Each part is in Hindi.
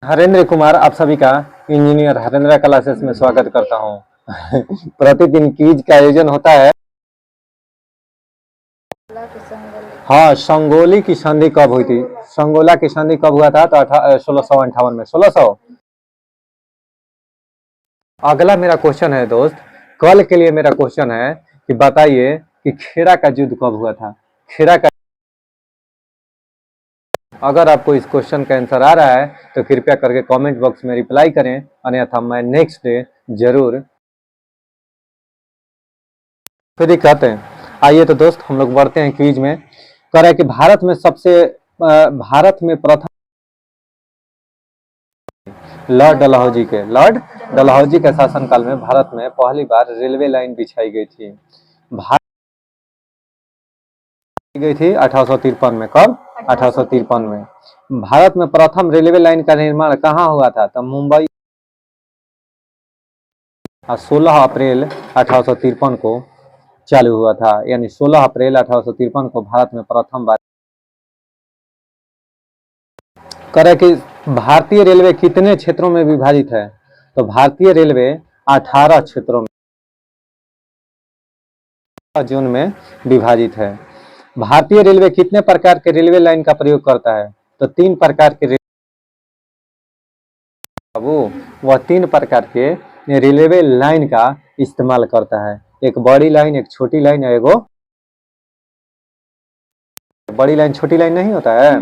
हरेंद्र कुमार आप सभी का इंजीनियर हरेंद्र क्लासेस में स्वागत करता हूँ। प्रतिदिन क्विज का आयोजन होता है। हाँ, संगोली की संधि कब हुई थी? संगोला की संधि कब हुआ था? तो 1658 में। 1600। अगला मेरा क्वेश्चन है दोस्त, कल के लिए मेरा क्वेश्चन है कि बताइए कि खेड़ा का युद्ध कब हुआ था? खेड़ा का, अगर आपको इस क्वेश्चन का आंसर आ रहा है तो कृपया करके कमेंट बॉक्स में रिप्लाई करें, अन्यथा मैं नेक्स्ट डे जरूर फिर दिखाते हैं। आइए तो दोस्त हम लोग बढ़ते हैं क्विज में। कह रहा है कि भारत में प्रथम लॉर्ड डलहौजी के शासनकाल में भारत में पहली बार रेलवे लाइन बिछाई गई थी। भारत गई थी 1853 में। कब? 1853 में। भारत में प्रथम रेलवे लाइन का निर्माण कहाँ हुआ था? तो मुंबई। 16 अप्रैल 1853 को चालू हुआ था, यानी 16 अप्रैल 1853 को भारत में प्रथम बार। करे कि भारतीय रेलवे कितने क्षेत्रों में विभाजित है? तो भारतीय रेलवे 18 क्षेत्रों में, जोन में विभाजित है। भारतीय रेलवे कितने प्रकार के रेलवे लाइन का प्रयोग करता है? तो 3 प्रकार के वह 3 प्रकार के रेलवे लाइन का इस्तेमाल करता है। एक बड़ी लाइन, एक छोटी लाइन और एगो बड़ी लाइन छोटी लाइन नहीं होता है,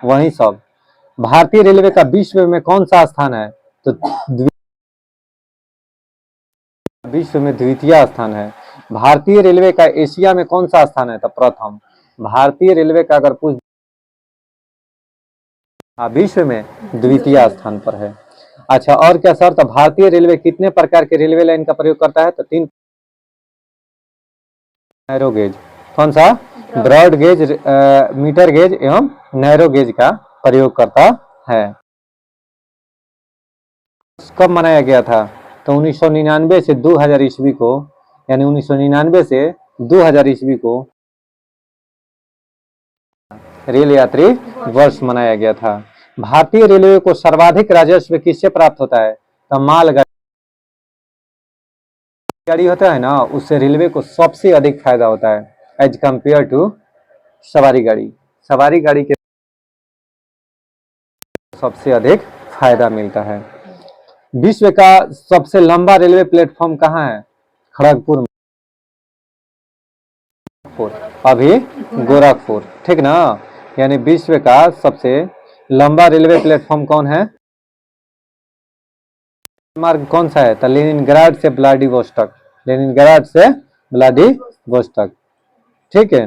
वही सब। भारतीय रेलवे का विश्व में कौन सा स्थान है? तो विश्व में द्वितीय स्थान है। भारतीय रेलवे का एशिया में कौन सा स्थान है? तो प्रथम। भारतीय रेलवे का अगर पूछ, विश्व में द्वितीय स्थान पर है। अच्छा, और क्या सर? तो भारतीय रेलवे कितने प्रकार के रेलवे लाइन का प्रयोग करता है? तो 3। Narrow gauge. कौन सा? ब्रॉड गेज, मीटर गेज एवं नैरो गेज का प्रयोग करता है। कब मनाया गया था? तो 1999 से 2000 ईस्वी को, यानी 1999 से 2000 ईस्वी को रेल यात्री वर्ष मनाया गया था। भारतीय रेलवे को सर्वाधिक राजस्व किससे प्राप्त होता है? तो मालगाड़ी होता है ना, उससे रेलवे को सबसे अधिक फायदा होता है एज कंपेयर टू सवारी गाड़ी। सवारी गाड़ी के सबसे अधिक फायदा मिलता है। विश्व का सबसे लंबा रेलवे प्लेटफॉर्म कहाँ है? खड़गपुर में। अभी गोरखपुर, ठीक ना? यानी विश्व का सबसे लंबा रेलवे प्लेटफॉर्म कौन है? मार्ग कौन सा है? तो लेनिनग्राड से व्लादिवोस्टॉक। लेनिनग्राड से व्लादिवोस्टॉक, ठीक है।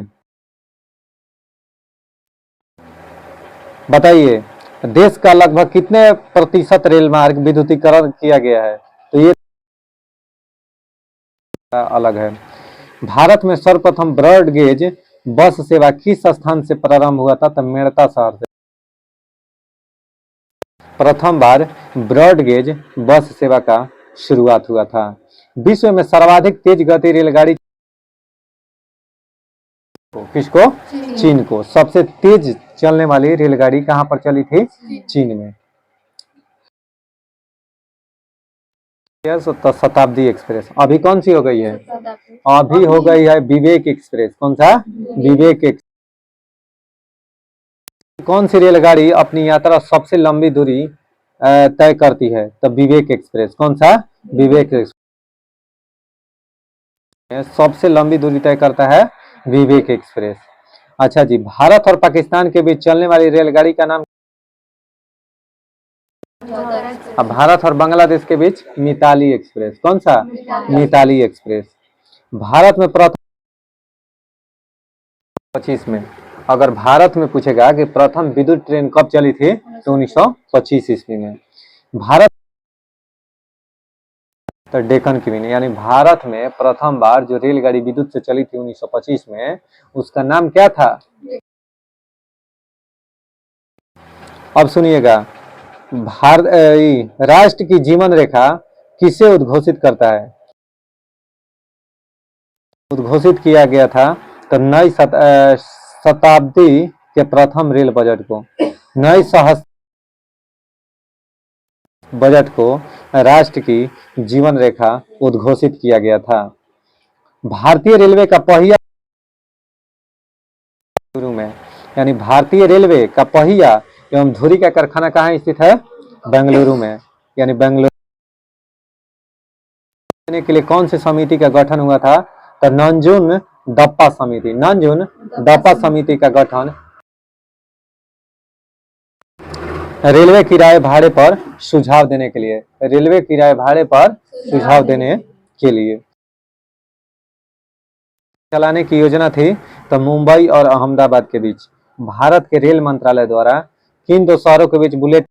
बताइए, देश का लगभग कितने प्रतिशत रेल मार्ग विद्युतीकरण किया गया है? तो ये अलग है। भारत में सर्वप्रथम ब्रॉड गेज बस सेवा किस स्थान से प्रारंभ हुआ था? तो मेड़ता शहर से प्रथम बार ब्रॉड गेज बस सेवा का शुरुआत हुआ था। विश्व में सर्वाधिक तेज गति रेलगाड़ी किसको? चीन को। सबसे तेज चलने वाली रेलगाड़ी कहां पर चली थी? चीन में। तो शताब्दी एक्सप्रेस। अभी कौन सी हो गई है? अभी हो गई है विवेक एक्सप्रेस। कौन सा? विवेक एक्सप्रेस। कौन सी रेलगाड़ी अपनी यात्रा सबसे लंबी दूरी तय करती है? तो विवेक एक्सप्रेस। कौन सा? विवेक एक्सप्रेस सबसे लंबी दूरी तय करता है, विवेक एक्सप्रेस। अच्छा जी, भारत और पाकिस्तान के बीच चलने वाली रेलगाड़ी का नाम? अब भारत और बांग्लादेश के बीच मिताली एक्सप्रेस। कौन सा? मिताली एक्सप्रेस। भारत में प्रथम 25 में। अगर भारत में पूछेगा कि प्रथम विद्युत ट्रेन कब चली थी, तो 1925 ईस्वी में। भारत तो डेक्कन क्वीन, यानी भारत में प्रथम बार जो रेलगाड़ी विद्युत से चली थी 1925 में, उसका नाम क्या था? अब सुनिएगा, राष्ट्र की जीवन रेखा किसे उद्घोषित करता है? उद्घोषित किया गया था तो नई शताब्दी के प्रथम रेल बजट को। नई बजट को राष्ट्र की जीवन रेखा उद्घोषित किया गया था। भारतीय रेलवे का पहिया शुरू में, यानी भारतीय रेलवे का पहिया एवं धुरी का कारखाना कहाँ स्थित है? बेंगलुरु में। यानी बेंगलुरु देने के लिए कौन सी समिति का गठन हुआ था? तो नंजुन दप्पा समिति, नंजुन दप्पा समिति का गठन रेलवे किराए भाड़े पर सुझाव देने के लिए, रेलवे किराए भाड़े पर सुझाव देने के लिए चलाने की योजना थी। तो मुंबई और अहमदाबाद के बीच भारत के रेल मंत्रालय द्वारा किन दो शहरों के बीच बुलेट,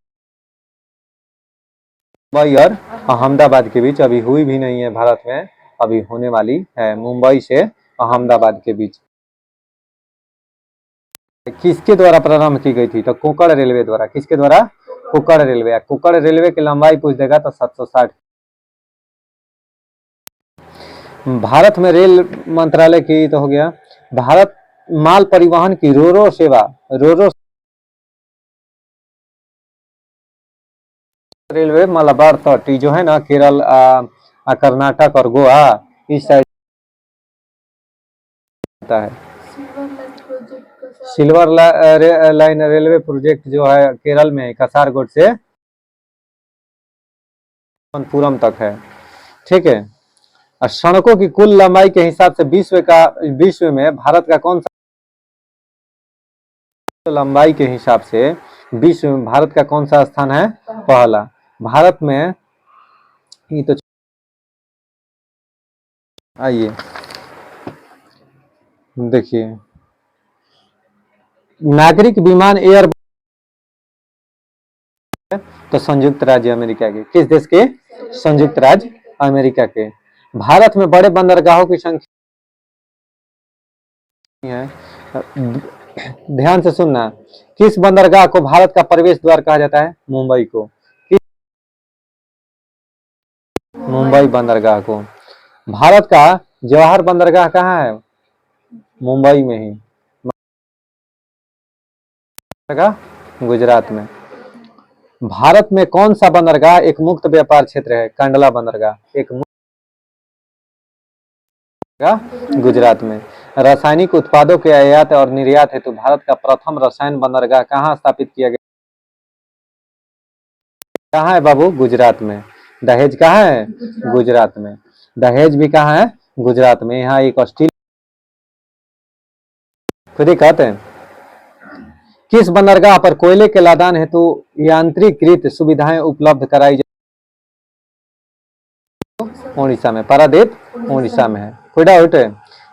मुंबई और अहमदाबाद के बीच अभी हुई भी नहीं है भारत में, अभी होने वाली है मुंबई से अहमदाबाद के बीच। किसके द्वारा प्रारंभ की गई थी? तो कुकड़ रेलवे द्वारा। किसके द्वारा? कुकड़ रेलवे। कुकड़ रेलवे की लंबाई पूछ देगा तो 760। भारत में रेल मंत्रालय की तो हो गया। भारत माल परिवहन की रोरो सेवा, रोरो रेलवे मलबार तट जो है ना, केरल कर्नाटक और गोवा इस साइड होता है। सिल्वर लाइन रेलवे प्रोजेक्ट जो है केरल में कासारगोड से पूरम तक है। ठीक है। और सड़कों की कुल लंबाई के हिसाब से विश्व में भारत का कौन सा, लंबाई के हिसाब से विश्व में भारत का कौन सा स्थान है? पहला। भारत में ही तो आइए देखिए, नागरिक विमान एयर तो संयुक्त राज्य अमेरिका के। किस देश के? संयुक्त राज्य अमेरिका के। भारत में बड़े बंदरगाहों की संख्या है, ध्यान से सुनना। किस बंदरगाह को भारत का प्रवेश द्वार कहा जाता है? मुंबई को। किस? मुंबई बंदरगाह को। भारत का जवाहर बंदरगाह कहाँ है? मुंबई में ही। गुजरात में। भारत में कौन सा बंदरगाह एक मुक्त व्यापार क्षेत्र है? कांडला बंदरगाह एक मुक्त गुजरात में। रासायनिक उत्पादों के आयात और निर्यात हेतु भारत का प्रथम रसायन बंदरगाह कहाँ स्थापित किया गया? कहाँ है बाबू? गुजरात में। दहेज कहाँ है? गुजरात में। दहेज भी कहाँ है? गुजरात में। यहाँ एक स्टील खुद ही कहते हैं। किस बंदरगाह पर कोयले के लादान हेतु यांत्रिकृत सुविधाएं उपलब्ध कराई जाती? उड़ीसा में। पारादीप उड़ीसा में है। कोई डाउट है?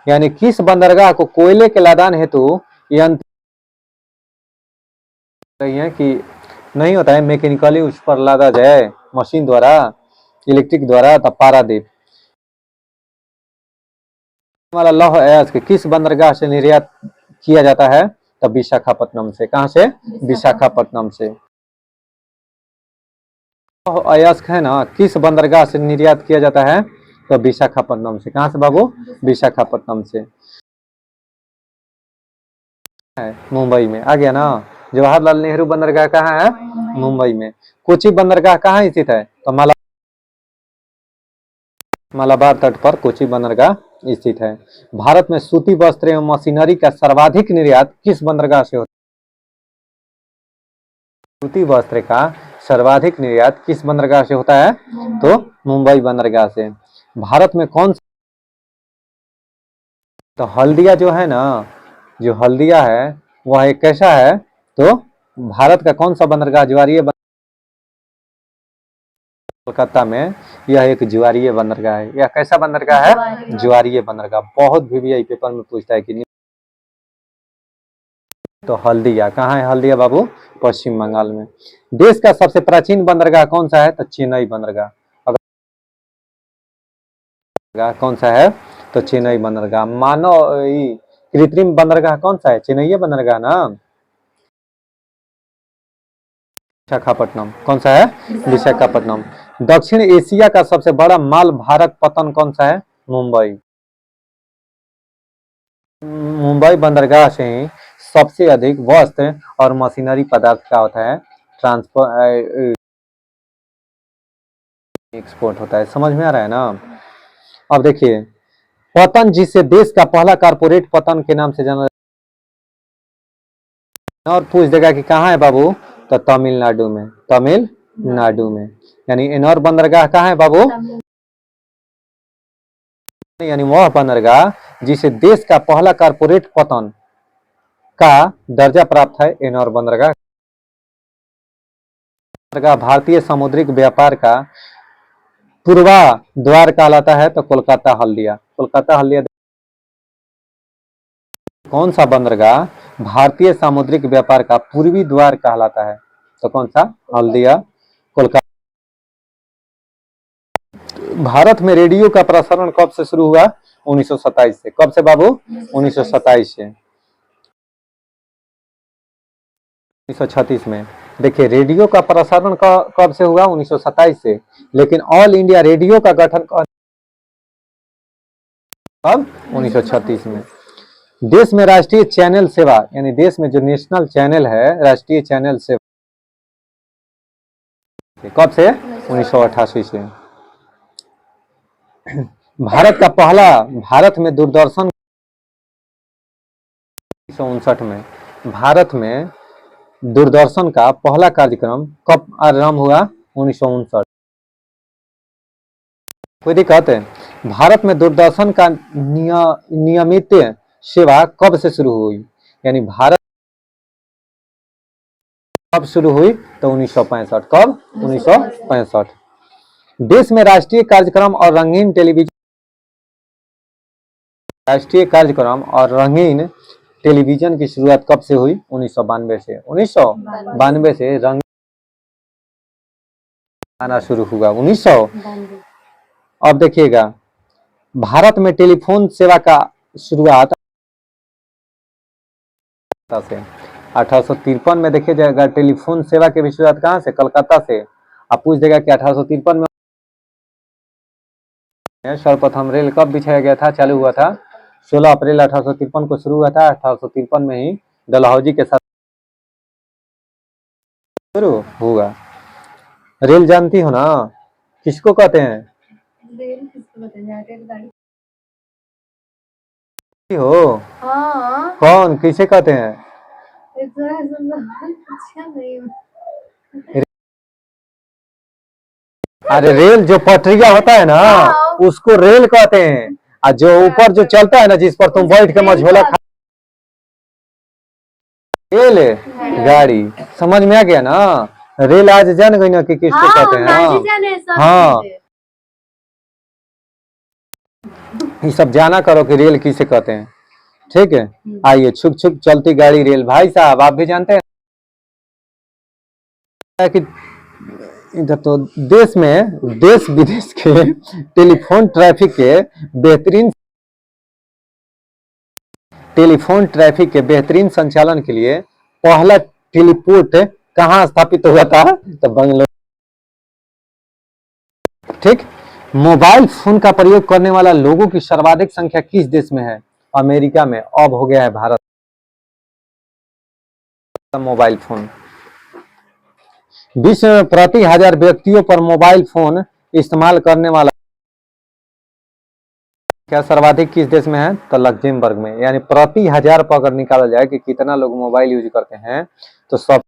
यानी किस बंदरगाह को कोयले के लादान हेतु यंत्र है कि नहीं होता है मैकेनिकली उस पर लादा जाए मशीन द्वारा, इलेक्ट्रिक द्वारा, तब पारादीप वाला लौह अयस्क किस बंदरगाह से निर्यात किया जाता है? तब विशाखापट्टनम से। कहां से? विशाखापट्टनम से। लौह अयस्क है ना, किस बंदरगाह से निर्यात किया जाता है? तो विशाखापट्टनम से। कहां से बाबू? विशाखापट्टनम से। मुंबई में। आ गया ना। जवाहरलाल नेहरू बंदरगाह कहाँ है? मुंबई में। कोची बंदरगाह कहाँ स्थित है? तो मलाबार तट पर कोची बंदरगाह स्थित है। भारत में सूती वस्त्र एवं मशीनरी का सर्वाधिक निर्यात किस बंदरगाह से होता है? सूती वस्त्र का सर्वाधिक निर्यात किस बंदरगाह से होता है? तो मुंबई बंदरगाह से। भारत में कौन सा, तो हल्दिया जो है ना, जो हल्दिया है वह एक कैसा है? तो भारत का कौन सा बंदरगाह? ज्वारीय कोलकाता में यह एक ज्वारीय बंदरगाह है। यह कैसा बंदरगाह है? ज्वारीय बंदरगाह। बहुत वीवीआई पेपर में पूछता है कि नहीं। तो हल्दिया कहाँ है? हल्दिया बाबू पश्चिम बंगाल में। देश का सबसे प्राचीन बंदरगाह कौन सा है? तो चेन्नई बंदरगाह। अगर कौन सा है? तो चेन्नई बंदरगाह। मानव कृत्रिम बंदरगाह कौन सा है? चेन्नई बंदरगाह ना। विशाखापट्टनम। कौन सा है? विशाखापट्टनम। दक्षिण एशिया का सबसे बड़ा माल भारत पतन कौन सा है? मुंबई। मुंबई बंदरगाह से ही सबसे अधिक वस्त्र और मशीनरी पदार्थ का होता है ट्रांसफर एक्सपोर्ट होता है। समझ में आ रहा है ना? अब देखिए, पतन जिसे देश का पहला कारपोरेट पतन के नाम से जाना, और पूछ देगा कि कहाँ है बाबू, तो तमिलनाडु में, तमिलनाडु में। यानी एनोर बंदरगाह कहाँ है बाबू? यानी वह बंदरगाह जिसे देश का पहला कारपोरेट पतन का दर्जा प्राप्त है, एनोर बंदरगाह। भारतीय सामुद्रिक व्यापार का पूर्वा द्वार कहलाता है, तो कोलकाता हल्दिया। कोलकाता हल्दिया कौन सा बंदरगाह भारतीय सामुद्रिक व्यापार का पूर्वी द्वार कहलाता है? तो कौन सा? हल्दिया, कोलकाता। भारत में रेडियो का प्रसारण कब से शुरू हुआ? 1927 से। कब से बाबू? 1927 से। 1936 में। देखिए, रेडियो का प्रसारण कब से हुआ? 1927 से। लेकिन ऑल इंडिया रेडियो का गठन कब? 1936 में। देश में राष्ट्रीय चैनल सेवा, यानी देश में जो नेशनल चैनल है, राष्ट्रीय चैनल सेवा, कब से? 1988 से। भारत में दूरदर्शन 1959 में। भारत में दूरदर्शन का पहला कार्यक्रम कब आरंभ हुआ? 1959। कोई दिक्कत है? भारत में दूरदर्शन का नियमित सेवा कब से शुरू हुई? यानी भारत कब शुरू हुई? तो 1965। कब? 1965। देश में राष्ट्रीय कार्यक्रम और रंगीन टेलीविजन, राष्ट्रीय कार्यक्रम और रंगीन टेलीविजन की शुरुआत कब से हुई? 1992 से। 1992 से रंगीन आना शुरू हुआ। 1900। अब देखिएगा, भारत में टेलीफोन सेवा का शुरुआत से 1853 में। देखिए जाएगा, टेलीफोन सेवा की शुरुआत कहाँ से? कलकत्ता से। आप पूछ देगा कि 1853 में सर्वप्रथम रेल कब बिछाया गया था, चालू हुआ था? 16 अप्रैल 1853 को शुरू हुआ था। 1853 में ही डलहौजी के साथ शुरू हुआ। रेल जानती हो ना, किसको कहते हैं? रेल किसको कहते हैं? हो हाँ। कौन, किसे कहते हैं? अरे रेल जो पटरिया होता है ना, उसको रेल कहते हैं। और जो ऊपर जो चलता है ना, जिस पर तुम बैठ के मझोला खा, रेल गाड़ी। समझ में आ गया ना? रेल आज जान गई ना कि किसको कहते हैं? हाँ, ये सब जाना करो कि रेल किसे कहते हैं। ठीक है, आइए, छुक छुक चलती गाड़ी रेल। भाई साहब, आप भी जानते हैं कि इधर तो देश में देश विदेश के टेलीफोन ट्रैफिक के बेहतरीन संचालन के लिए पहला टेलीपोर्ट कहाँ स्थापित हुआ था? तो बंगलोर। ठीक। मोबाइल फोन का प्रयोग करने वाला लोगों की सर्वाधिक संख्या किस देश में है? अमेरिका में। अब हो गया है भारत मोबाइल फोन। विश्व में प्रति 1000 व्यक्तियों पर मोबाइल फोन इस्तेमाल करने वाला क्या सर्वाधिक किस देश में है? तो लग्जमबर्ग में। यानी प्रति 1000 पर अगर निकाला जाए कि कितना लोग मोबाइल यूज करते हैं, तो सब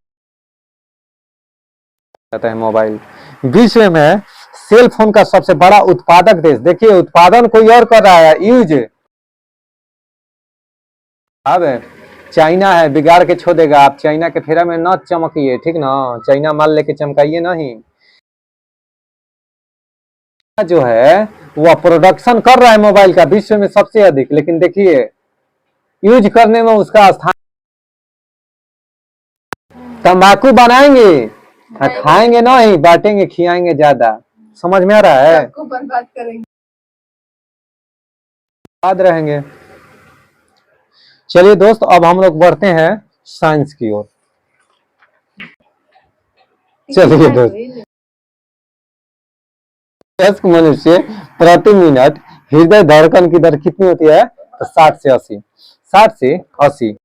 कहते हैं मोबाइल। विश्व में सेल फोन का सबसे बड़ा उत्पादक देश, देखिए उत्पादन कोई और कर रहा है, यूज अब चाइना है। बिगाड़ के छोड़ देगा। आप चाइना के फेरा में न चमकिए, ठीक ना? चाइना माल लेके चमकाइए नहीं। जो है वह प्रोडक्शन कर रहा है मोबाइल का विश्व में सबसे अधिक, लेकिन देखिए यूज करने में उसका स्थान। तंबाकू बनाएंगे, खाएंगे नहीं, बांटेंगे, खिलाएंगे ज्यादा। समझ में आ रहा है? बर्बाद करेंगे, याद रहेंगे। चलिए दोस्त, अब हम लोग बढ़ते हैं साइंस की ओर। चलिए दोस्त, वयस्क मनुष्य प्रति मिनट हृदय धड़कन की दर कितनी होती है? तो 60 से 80। 60 से 80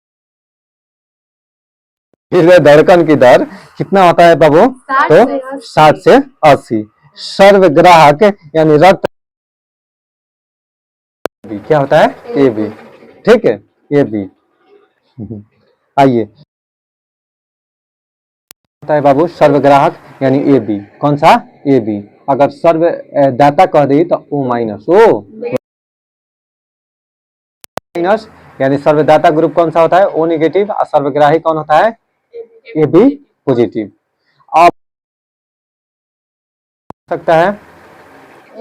हृदय धड़कन की दर कितना होता है बाबू? तो 60 से 80। सर्वग्राहक यानी रक्त क्या होता है? A B. ठीक है, ए बी। आइए, होता है बाबू सर्वग्राहक यानी ए बी। कौन सा? A B. अगर सर्व दाता कह दी तो ओ माइनस ओ माइनस, यानी सर्वदाता ग्रुप कौन सा होता है? O negative. और सर्वग्राही कौन होता है? A B positive. अब सकता है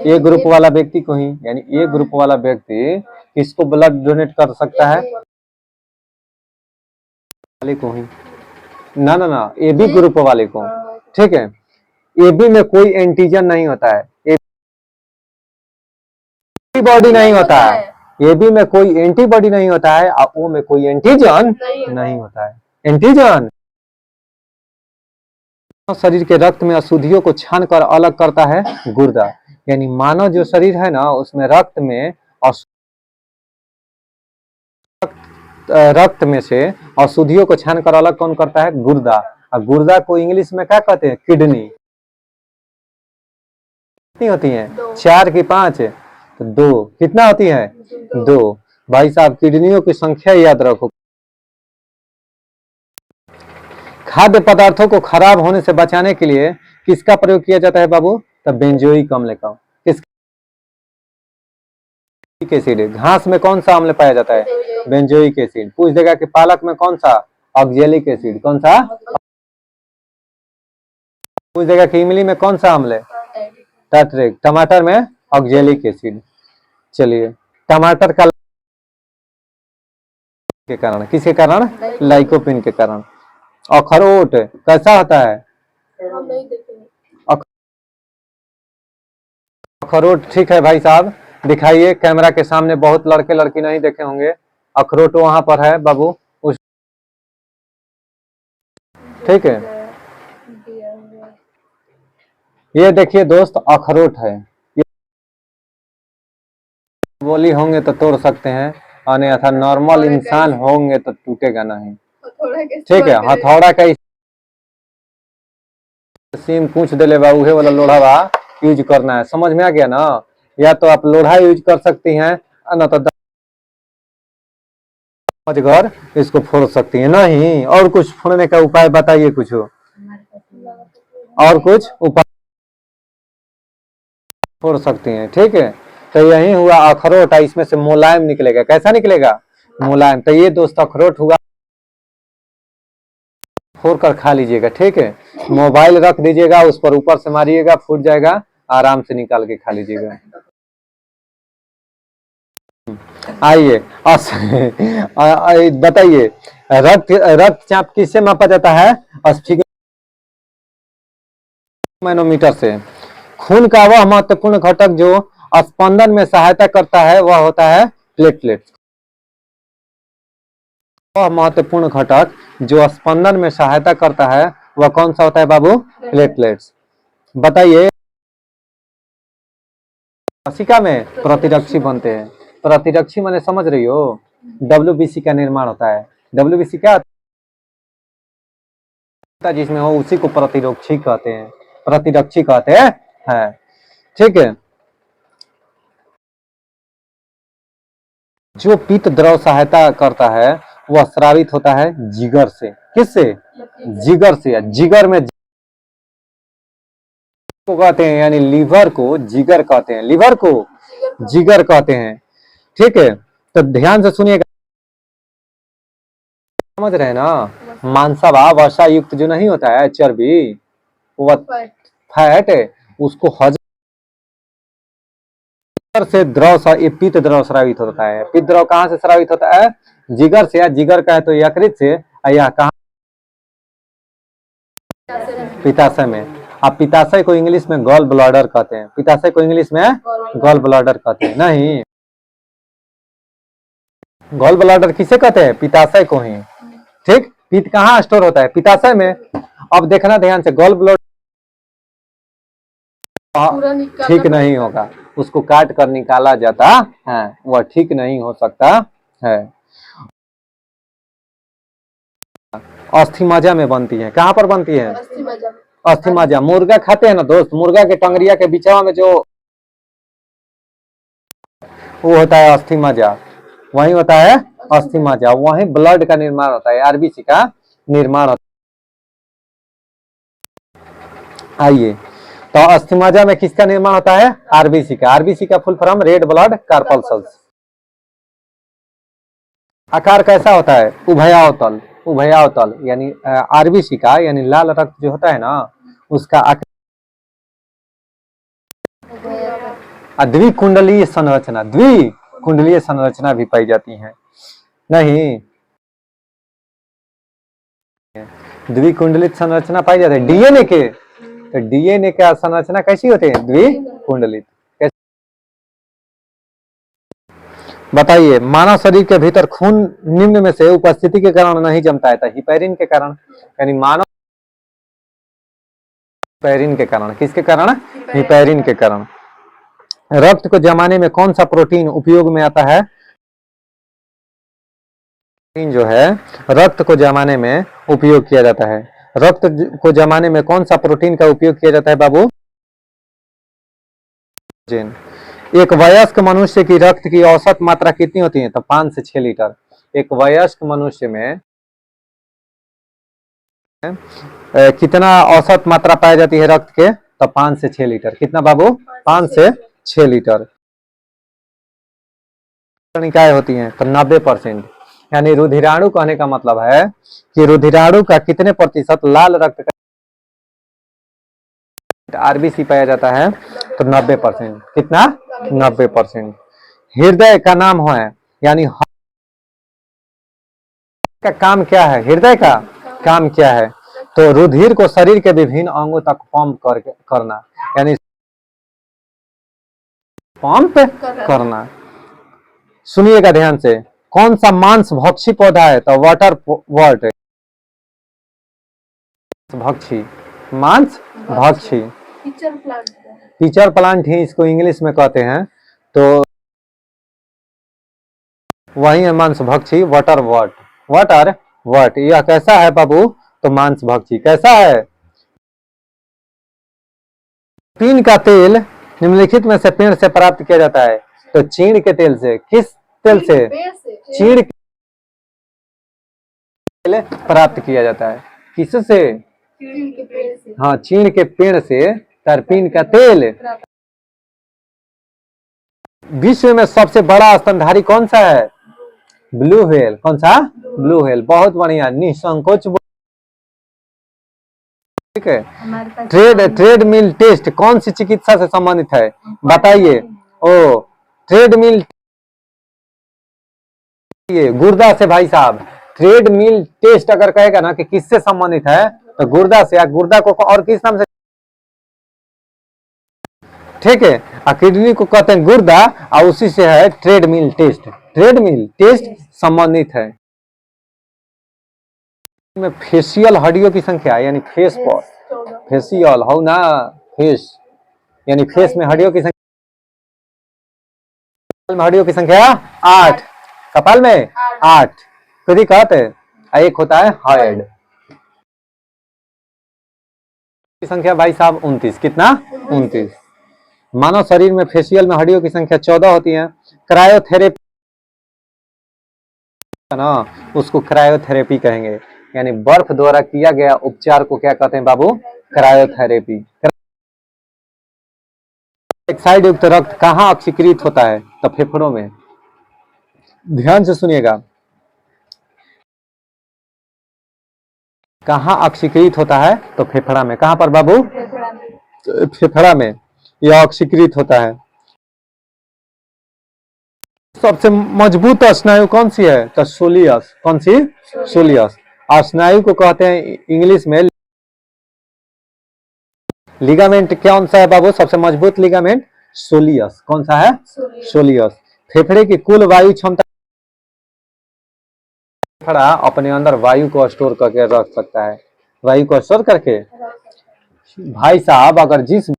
ए ग्रुप वाला व्यक्ति को ही, यानी ए ग्रुप वाला व्यक्ति किसको ब्लड डोनेट कर सकता है? वाले को ही। ना ना ना, ए बी ग्रुप वाले को। ठीक है, ए बी में कोई एंटीजन नहीं होता है, एंटीबॉडी नहीं होता है। ए बी में कोई एंटीबॉडी नहीं होता है और ओ में कोई एंटीजन नहीं होता है। एंटीजन शरीर के रक्त में अशुद्धियों को छान कर अलग करता है गुर्दा। यानी मानव जो शरीर है ना, उसमें रक्त में से अशुद्धियों को छान कर अलग कौन करता है? गुर्दा। और गुर्दा को इंग्लिश में क्या कहते हैं? किडनी। कितनी होती हैं? 4 की 5? तो 2। कितना होती है? 2। भाई साहब, किडनियों की संख्या याद रखो। खाद्य पदार्थों को खराब होने से बचाने के लिए किसका प्रयोग किया जाता है बाबू? तब बेंजोइक अम्ल का। किसका एसिड? घास में कौन सा अम्ल पाया जाता है? Benzoic acid. पूछ देगा कि पालक में कौन सा? Oxalic acid. कौन सा? पूछ देगा कि इमली में कौन सा अम्ल है? टार्टरिक। टमाटर में ऑक्जेलिक एसिड। चलिए, टमाटर का के कारण, किसके कारण? लाइकोपिन के कारण। अखरोट कैसा होता है? अखरोट ठीक है भाई साहब, दिखाइए कैमरा के सामने। बहुत लड़के लड़की नहीं देखे होंगे। अखरोट वहां पर है बाबू, उस ठीक है। ये देखिए दोस्त, अखरोट है। ये बोली होंगे तो तोड़ सकते हैं, अन्यथा नॉर्मल इंसान होंगे तो टूटेगा नहीं। ठीक है, हथौड़ा का सीम पूछ देले बा, उहे वाला लोढ़ा बा यूज करना है। समझ में आ गया ना? या तो आप लोढ़ा यूज कर सकती हैं, ना तो समझकर इसको फोड़ सकती हैं। नहीं, और कुछ फोड़ने का उपाय बताइए कुछ, और कुछ उपाय फोड़ सकती हैं। ठीक है, तो यही हुआ अखरोट। इसमें से मुलायम निकलेगा। कैसा निकलेगा? मुलायम। तो ये दोस्त अखरोट हुआ, फोड़ कर खा लीजिएगा। ठीक है, मोबाइल रख दीजिएगा उस पर, ऊपर से मारिएगा, फूट जाएगा, आराम से निकाल के खा लीजिएगा। आइए, बताइए, रक्तचाप किससे मापा जाता है? मैनोमीटर से। खून का वह महत्वपूर्ण घटक जो स्पंदन में सहायता करता है वह होता है प्लेटलेट। वह महत्वपूर्ण घटक जो स्पंदन में सहायता करता है वह कौन सा होता है बाबू? प्लेटलेट्स। बताइए, कोशिका में प्रतिरक्षी बनते हैं। प्रतिरक्षी माने समझ रही हो? डब्ल्यूबीसी का निर्माण होता है। डब्ल्यूबीसी क्या होता है? जिसमें हो उसी को प्रतिरक्षी कहते हैं, प्रतिरक्षी कहते हैं। है। ठीक है, जो पित्त द्रव सहायता करता है वह स्रावित होता है जिगर से। किससे? जिगर से। जिगर में को कहते हैं, यानी लीवर को जिगर कहते हैं। लीवर को जिगर कहते हैं। ठीक है, तो ध्यान से सुनिएगा। समझ रहे हैं ना? मांसावा वसा युक्त जो नहीं होता है चर्बी, वो फैट, उसको हजम से द्रव ये पित्त द्रव स्रावित होता है। पित्त द्रव कहाँ से स्रावित होता है? जिगर से। या जिगर का है तो यकृत से, या कहाँ? पित्ताशय में। आप पित्ताशय को इंग्लिश में गॉल ब्लैडर कहते हैं। पित्ताशय को इंग्लिश में गॉल ब्लैडर कहते हैं। नहीं, गॉल ब्लैडर किसे कहते हैं? पित्ताशय को ही। ठीक, पित्त कहाँ स्टोर होता है? पित्ताशय में। अब देखना ध्यान से, गॉल ब्लैडर ठीक नहीं होगा, उसको काट कर निकाला जाता है, वह ठीक नहीं हो सकता है। अस्थि मज्जा में बनती है। कहाँ पर बनती है? अस्थि मज्जा। मुर्गा खाते हैं ना दोस्त, मुर्गा के टंगरिया के बीचवा में जो वो होता है अस्थि मज्जा, वही होता है अस्थि मज्जा, वही ब्लड का निर्माण होता है, आरबीसी का निर्माण होता है। आइए, तो अस्थि मज्जा में किसका निर्माण होता है? आरबीसी का। आरबीसी का फुल फॉर्म रेड ब्लड कार्पल्सल्स। आकार कैसा होता है? उभयावतल। उभयावतल यानी आरबीसी का यानी लाल रक्त जो होता है ना, उसका आकार द्विकुंडलीय संरचना, द्विकुंडलीय संरचना भी पाई जाती है। नहीं, द्विकुंडलित संरचना पाई जाती है डीएनए के। तो डीएनए का संरचना कैसी होती है? द्विकुंडलित। बताइए, मानव शरीर के भीतर खून निम्न में से उपस्थिति के कारण नहीं जमता है, तो हिपैरिन के कारण, यानी मानव हिपैरिन के कारण। किसके कारण? हिपैरिन के कारण। रक्त को जमाने में कौन सा प्रोटीन उपयोग में आता है? जो है रक्त को जमाने में उपयोग किया जाता है। रक्त को जमाने में कौन सा प्रोटीन का उपयोग किया जाता है बाबू? एक वयस्क मनुष्य की रक्त की औसत मात्रा कितनी होती है? तो 5 से 6 लीटर। एक वयस्क मनुष्य में कितना औसत मात्रा पाई जाती है रक्त के? तो 5 से 6 लीटर। कितना बाबू? 5 से 6 लीटर। निकाय होती हैं तो 90%। यानी रुधिराणु कहने का मतलब है कि रुधिराणु का कितने प्रतिशत लाल रक्त का आरबीसी पाया जाता है? तो 90%। कितना? 90%। हृदय का नाम है, यानी का काम क्या है? हृदय का काम क्या है? तो रुधिर को शरीर के विभिन्न अंगों तक पंप करना, यानी पंप करना। सुनिएगा ध्यान से, कौन सा मांस भक्षी पौधा है? तो वाटर वर्ट, भक्षी, मांस भक्षी। टीचर प्लांट ही इसको इंग्लिश में कहते हैं। तो वही है मांस भक्षी, वाटर वर्ट। वाटर वर्ट यह कैसा है बाबू? तो मांस भक्षी। कैसा है? पीन का तेल निम्नलिखित में से पेड़ से प्राप्त किया जाता है? तो चीड़ के तेल से। किस तेल से? चीड़ के तेल प्राप्त किया जाता है। किससे? हाँ, चीड़ के पेड़ से तरपीन का तेल। विश्व में सबसे बड़ा स्तनधारी कौन सा है? Blue whale. कौन सा? Blue whale. बहुत बढ़िया, निसंकोच। ठीक है। ट्रेडमिल टेस्ट कौन सी चिकित्सा से संबंधित है? बताइए। ओ, ट्रेडमिल, गुर्दा से भाई साहब। ट्रेडमिल टेस्ट अगर कहेगा ना कि किससे संबंधित है, तो गुर्दा से। या गुर्दा को और किस नाम से? ठीक है। किडनी को कहते हैं गुर्दा, और उसी से है ट्रेडमिल टेस्ट। ट्रेडमिल टेस्ट संबंधित है। में फेशियल हड्डियों की संख्या, यानी फेस पर, फेशियल हो ना, फेस यानी फेस में हड्डियों की संख्या, हड्डियों की संख्या 8। कपाल में 8। कभी कहते हैं एक होता है हेड की संख्या भाई साहब 29। कितना? 29। मानव शरीर में फेशियल में हड्डियों की संख्या 14 होती है। क्रायोथेरेपी ना, उसको क्रायोथेरेपी कहेंगे। यानी बर्फ द्वारा किया गया उपचार को क्या कहते हैं बाबू? क्रायोथेरेपी। ऑक्साइड युक्त रक्त कहाँ ऑक्सीकृत होता है? तो फेफड़ों में। ध्यान से सुनिएगा, कहाँ ऑक्सीकृत होता है? तो फेफड़ा में। कहाँ पर बाबू? फेफड़ा में यह ऑक्सीकृत होता है। सबसे मजबूत स्नायु कौन सी है? तो सोलियस। कौन सी? सोलियस। स्नायु को कहते हैं इंग्लिश में लिगामेंट। कौन सा है बाबू सबसे मजबूत लिगामेंट? सोलियस। कौन सा है? सोलियस। फेफड़े की कुल वायु क्षमता, फेफड़ा अपने अंदर वायु को स्टोर करके रख सकता है। वायु को स्टोर करके भाई साहब, अगर जिस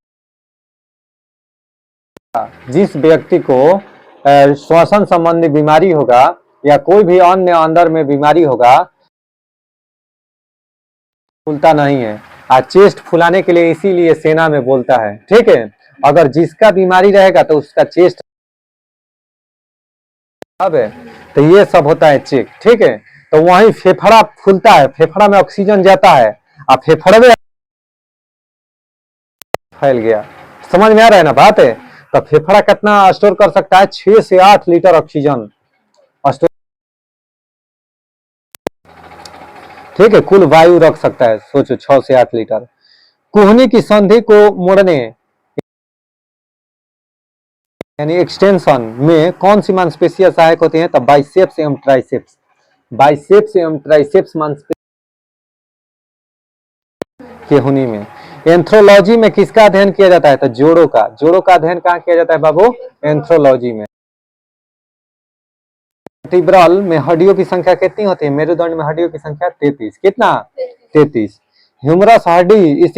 व्यक्ति को श्वसन संबंधी बीमारी होगा या कोई भी अन्य अंदर में बीमारी होगा, खुलता नहीं है, चेस्ट फुलाने के लिए इसीलिए सेना में बोलता है, ठीक है। अगर जिसका बीमारी रहेगा तो उसका चेस्ट अब है, तो ये सब होता है चेक, ठीक है। तो वहीं फेफड़ा फूलता है, फेफड़ा में ऑक्सीजन जाता है, अब फेफड़े में फैल गया। समझ में आ रहा है ना बात है। तो फेफड़ा कितना स्टोर कर सकता है? 6 से 8 लीटर ऑक्सीजन स्टोर, ठीक है। कुल वायु रख सकता है, सोचो 6 से 8 लीटर। कुहनी की संधि को मोड़ने यानी एक्सटेंशन में कौन सी मांसपेशियां सहायक होती हैं? तो बाइसेप्स एवं ट्राइसेप्स, बाइसेप्स एवं ट्राइसेप्स मांसपेशियां केहुनी में। एंथ्रोलॉजी में किसका अध्ययन किया जाता है? तो जोड़ों का। जोड़ों का अध्ययन कहाँ किया जाता है बाबू? एंथ्रोलॉजी में। वर्टिब्रल में हड्डियों की संख्या कितनी होती है? मेरुदंड में हड्डियों की संख्या 33। कितना? 33। ह्यूमरस हड्डी, इस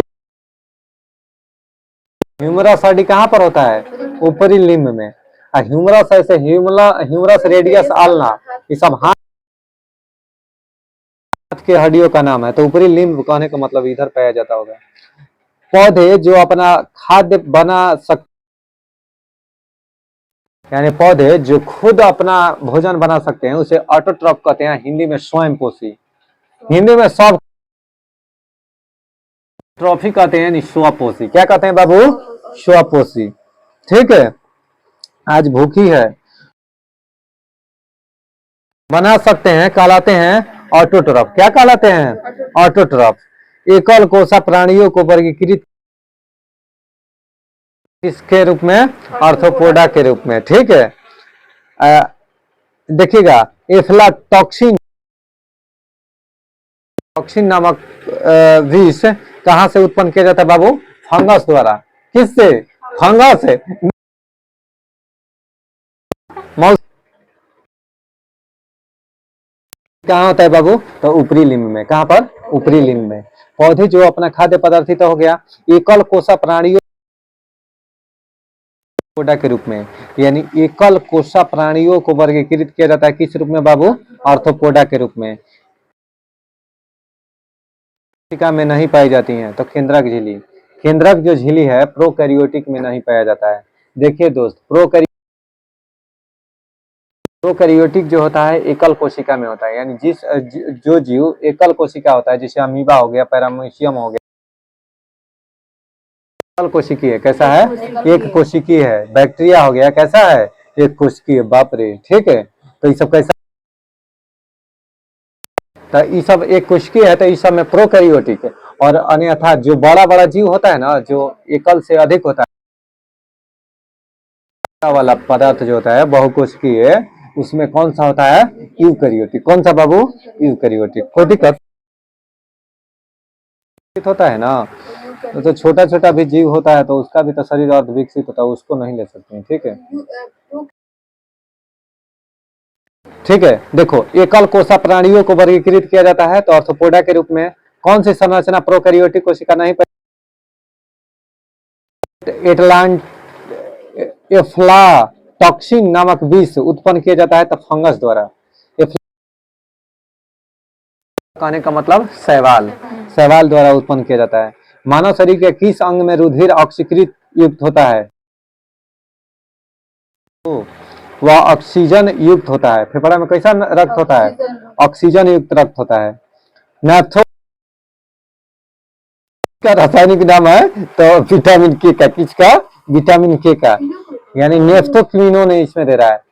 ह्यूमरस हड्डी कहाँ पर होता है? ऊपरी लिम्ब में। ह्यूमरस ऐसे ह्यूमरस रेडियस आल्ना, ये सब हाथ के हड्डियों का नाम है। तो ऊपरी लिम्ब कहने का मतलब इधर पाया जाता होगा। पौधे जो अपना खाद्य बना सकते, यानी पौधे जो खुद अपना भोजन बना सकते हैं उसे ऑटोट्रॉफ कहते हैं, हिंदी में स्वयंपोषी। हिंदी में सब ट्रॉफी कहते हैं, स्वपोषी। क्या कहते हैं बाबू? स्वपोषी, ठीक है। आज भूखी है, बना सकते हैं, कहलाते हैं ऑटोट्रॉफ। क्या कहलाते हैं? ऑटोट्रॉफ। एकल कोषा प्राणियों को वर्गीकृत किसके रूप में? आर्थ्रोपोडा के रूप में, ठीक है। देखिएगा, एफ्लाटॉक्सिन, टॉक्सिन नामक विष कहां से उत्पन्न किया जाता है बाबू? फंगस द्वारा। किससे? फंगस से। कहाँ होता है बाबू? तो ऊपरी लिम्ब में। कहां पर? ऊपरी लिम्ब में। पौधे जो अपना खाद्य पदार्थ हो गया, एकल कोषा प्राणियों के रूप में, यानी एकल कोषा प्राणियों को वर्गीकृत किया जाता है किस रूप में बाबू? आर्थ्रोपोडा के रूप में। कोशिका में नहीं पाई जाती हैं, तो केंद्रक झिल्ली। केंद्रक जो झिल्ली है प्रोकैरियोटिक में नहीं पाया जाता है। देखिए दोस्त, प्रोकैरियोटिक जो होता है एकल कोशिका में होता है, यानी जो जीव एकल कोशिका होता है, जैसे अमीबा हो गया, पैरामीशियम हो गया, एकल कोशिकीय है। कैसा है? एक कोशिकीय है। बैक्टीरिया हो गया, कैसा है? एक कोशिकीय। बाप रे, ठीक है। तो ये सब कैसा? तो ये सब एक कोशिकीय है, तो इस सब में प्रोकैरियोटिक है। और अन्यथा जो बड़ा बड़ा जीव होता है ना, जो एकल से अधिक होता है वाला पदार्थ जो होता है बहुकोशिकीय, उसमें कौन सा होता है? यूकैरियोटिक। कौन सा बाबू? यूकैरियोटिक। कोई दिक्कत होता है ना, तो छोटा छोटा भी जीव होता है तो उसका भी तो शरीर अर्ध विकसित होता है, उसको नहीं ले सकते हैं, ठीक है। ठीक है, देखो, एकल कोषा प्राणियों को वर्गीकृत किया जाता है तो आर्थ्रोपोडा के रूप में। कौन सी संरचना प्रोकैरियोटिक कोशिका नहीं एटलांट एफ्लाटॉक्सिन नामक विष उत्पन्न किया जाता है तो फंगस द्वारा। कहने का मतलब शैवाल, शैवाल द्वारा उत्पन्न किया जाता है। मानव शरीर के किस अंग में रुधिर ऑक्सीकृत युक्त होता है? वह ऑक्सीजन युक्त होता है। फेफड़ा में कैसा रक्त होता है? ऑक्सीजन युक्त रक्त होता है। नेफ्रो का रासायनिक नाम है तो विटामिन के का। किसका? विटामिन के का, यानी नेफ्थोक्विनोन इसमें दे रहा है।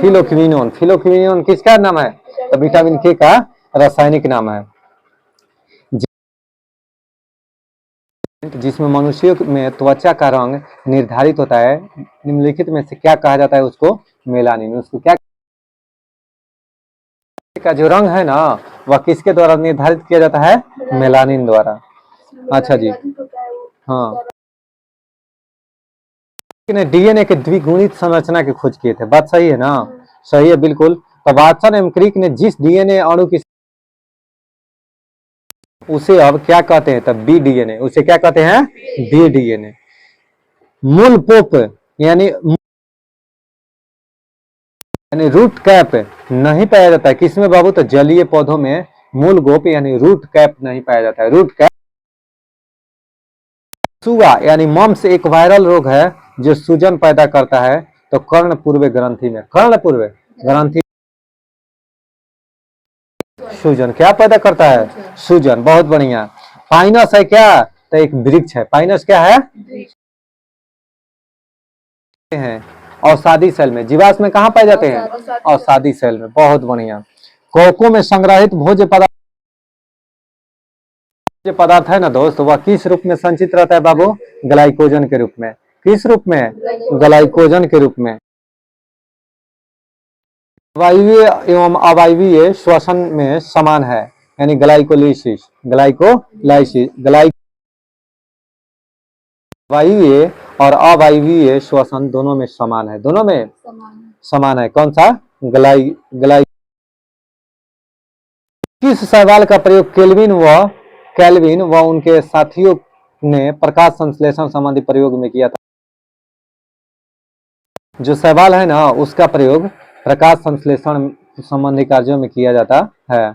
फिलोक्विनोन। फिलोक्विनोन किसका नाम है? तो विटामिन के का रासायनिक नाम है। जिसमें मनुष्यों में त्वचा का रंग निर्धारित होता है, निम्नलिखित में से क्या कहा जाता है उसको? मेलानिन। उसको क्या का जो रंग है ना, वह किसके द्वारा निर्धारित किया जाता है? मेलानिन द्वारा। अच्छा जी, हाँ। डीएनए के द्विगुणित संरचना की खोज किए थे। बात सही है ना? सही है, बिल्कुल। तो वाटसन एवं क्रिक ने जिस डीएनए अणु की, उसे अब क्या कहते हैं? तब बी डीएनए। उसे क्या कहते हैं? B DNA. मूल पोप यानी रूट कैप नहीं पाया जाता है किसमें बाबू? तो जलीय पौधों में मूल गोप यानी रूट कैप नहीं पाया जाता है। रूट कैप सुआ यानी मम्स एक वायरल रोग है जो सूजन पैदा करता है। तो कर्णपूर्व ग्रंथि में, कर्णपूर्व ग्रंथि सूजन क्या पैदा करता है? सूजन। बहुत बढ़िया। पाइनस है क्या? तो एक वृक्ष है। पाइनस क्या है? हैं औषधि सेल में। जीवाश्म में कहाँ पाए जाते हैं? औषधि सेल में। बहुत बढ़िया। कोको में संग्रहित भोज्य पदार्थ है ना दोस्त, वह किस रूप में संचित रहता है बाबू? ग्लाइकोजन के रूप में। किस रूप में? ग्लाइकोजन के रूप में। वायवीय एवं अवायवीय श्वसन में समान है, यानी ग्लाइकोलाइसिस। ग्लाइकोलाइसिस वायवीय और अवायवीय श्वसन दोनों में समान है। दोनों में समान है। कौन सा? ग्लाई। किस सवाल का प्रयोग कैल्विन व उनके साथियों ने प्रकाश संश्लेषण संबंधी प्रयोग में किया था? जो सवाल है ना, उसका प्रयोग प्रकाश संश्लेषण संबंधी कार्यों में किया जाता है।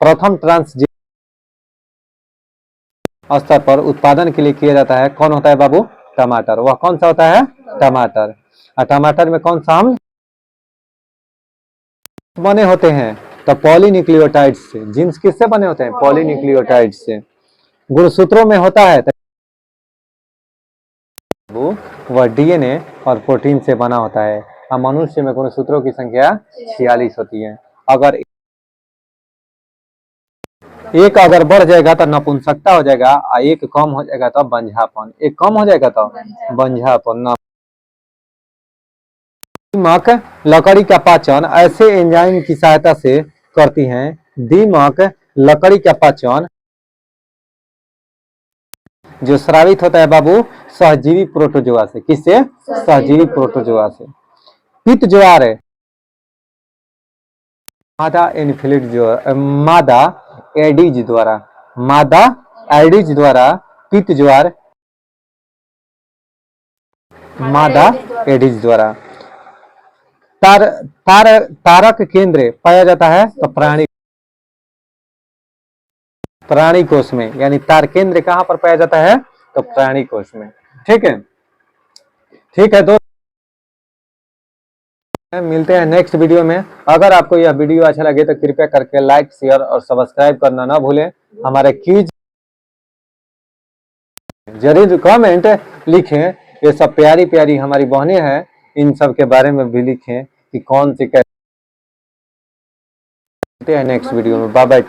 प्रथम ट्रांसजीन स्तर पर उत्पादन के लिए किया जाता है। कौन होता है बाबू? टमाटर। वह कौन सा होता है? टमाटर। और टमाटर में कौन सा अम्ल बने होते हैं? तो पॉलीन्यूक्लियोटाइड से। जीन्स किससे बने होते हैं? पॉलीन्यूक्लियोटाइड से। गुणसूत्रों में होता है तो वह डीएनए और प्रोटीन से बना होता है। और मनुष्य में गुणसूत्रों की संख्या 46 होती है। अगर एक अगर बढ़ जाएगा तो नपुंसकता हो जाएगा, और एक कम हो जाएगा तो बंझापन। एक कम हो जाएगा तो बंझापन। दीमक लकड़ी का पाचन ऐसे एंजाइम की सहायता से करती हैं। दीमक लकड़ी का पाचन जो स्रावित होता है बाबू सहजीवी प्रोटोजोआ से। किससे? सहजीवी प्रोटोजोआ से। पित्त ज्वार मादा एडिज द्वारा, मादा एडिज द्वारा पित्त ज्वार मादा एडिज द्वारा। तारक केंद्र पाया जाता है तो प्राणी कोष में, यानी तार केंद्र कहां पर पाया जाता है? तो प्राणी कोष में। ठीक है, ठीक है दोस्त, मिलते हैं नेक्स्ट वीडियो में। अगर आपको यह वीडियो अच्छा लगे तो कृपया करके लाइक, शेयर और सब्सक्राइब करना ना भूलें। हमारे क्विज जरूर कमेंट लिखें। ये सब प्यारी प्यारी हमारी बहनें हैं, इन सब के बारे में भी लिखें कि कौन सी कैसे। नेक्स्ट वीडियो में। Bye bye.